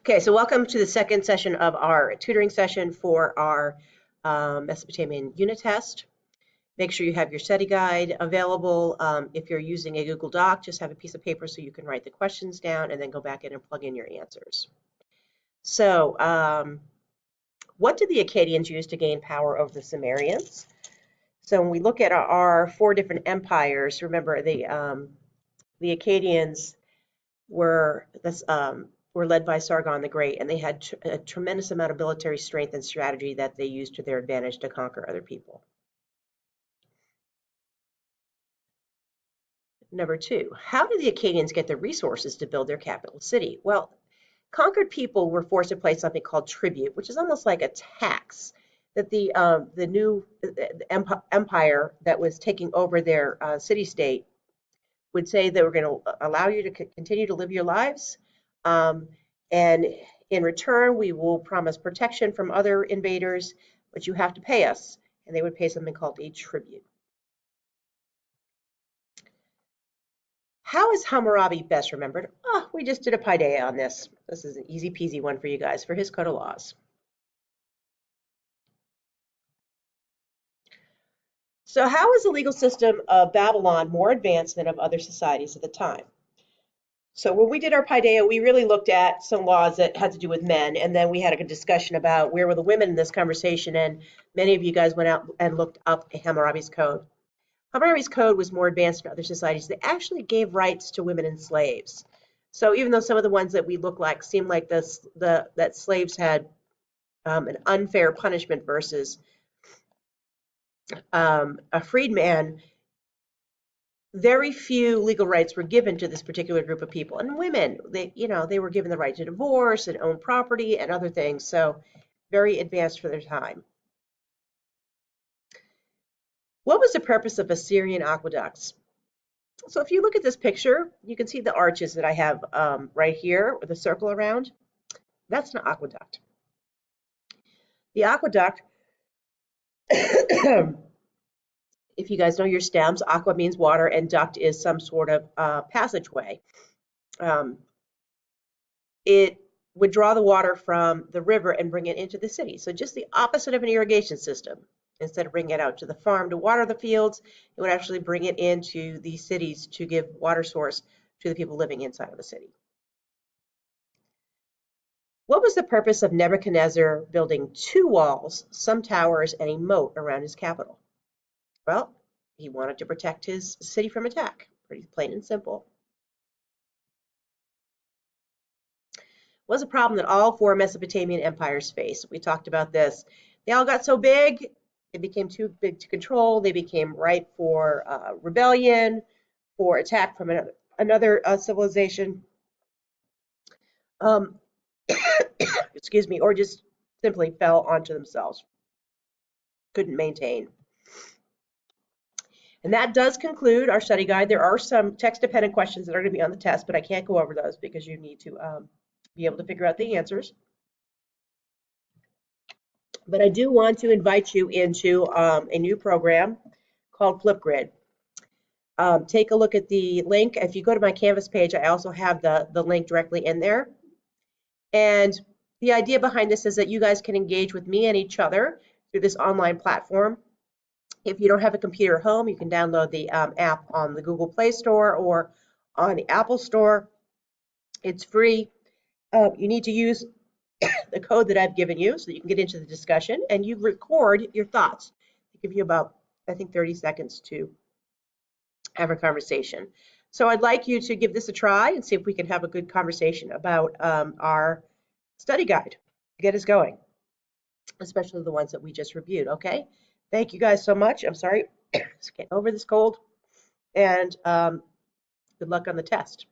Okay, so welcome to the second session of our tutoring session for our Mesopotamian unit test. Make sure you have your study guide available. If you're using a Google Doc, just have a piece of paper so you can write the questions down and then go back in and plug in your answers. So what did the Akkadians use to gain power over the Sumerians? So when we look at our four different empires, remember the Akkadians were led by Sargon the Great, and they had a tremendous amount of military strength and strategy that they used to their advantage to conquer other people. Number two, how did the Akkadians get the resources to build their capital city? Well, conquered people were forced to pay something called tribute, which is almost like a tax that the new empire that was taking over their city-state would say they were going to allow you to continue to live your lives. And in return, we will promise protection from other invaders, but you have to pay us. And they would pay something called a tribute. How is Hammurabi best remembered? Oh, we just did a paideia on this. This is an easy peasy one for you guys for his code of laws. So how is the legal system of Babylon more advanced than of other societies at the time? So when we did our paideia, we really looked at some laws that had to do with men, and then we had a discussion about where were the women in this conversation, and many of you guys went out and looked up Hammurabi's code. Hammurabi's code was more advanced than other societies. They actually gave rights to women and slaves. So even though some of the ones that we look like seem like that slaves had an unfair punishment versus a freedman, very few legal rights were given to this particular group of people. And women, they were given the right to divorce and own property and other things. So very advanced for their time. What was the purpose of Assyrian aqueducts? So if you look at this picture, you can see the arches that I have right here with a circle around. That's an aqueduct. The aqueduct, if you guys know your stems, aqua means water and duct is some sort of passageway. It would draw the water from the river and bring it into the city. So just the opposite of an irrigation system. Instead of bringing it out to the farm to water the fields, it would actually bring it into the cities to give water source to the people living inside of the city. What was the purpose of Nebuchadnezzar building 2 walls, some towers, and a moat around his capital? Well, he wanted to protect his city from attack. Pretty plain and simple. What was a problem that all 4 Mesopotamian empires faced? We talked about this. They all got so big, they became too big to control. They became ripe for rebellion, for attack from another civilization. Excuse me, or just simply fell onto themselves. Couldn't maintain. And that does conclude our study guide. There are some text-dependent questions that are going to be on the test, but I can't go over those because you need to be able to figure out the answers. But I do want to invite you into a new program called Flipgrid. Take a look at the link. If you go to my Canvas page, I also have the link directly in there. And the idea behind this is that you guys can engage with me and each other through this online platform. If you don't have a computer at home, you can download the app on the Google Play Store or on the Apple Store. It's free. You need to use the code that I've given you so that you can get into the discussion, and you record your thoughts. They give you about, I think, 30 seconds to have a conversation. So I'd like you to give this a try and see if we can have a good conversation about our study guide to get us going, especially the ones that we just reviewed, okay? Thank you guys so much. I'm sorry, just getting over this cold, and good luck on the test.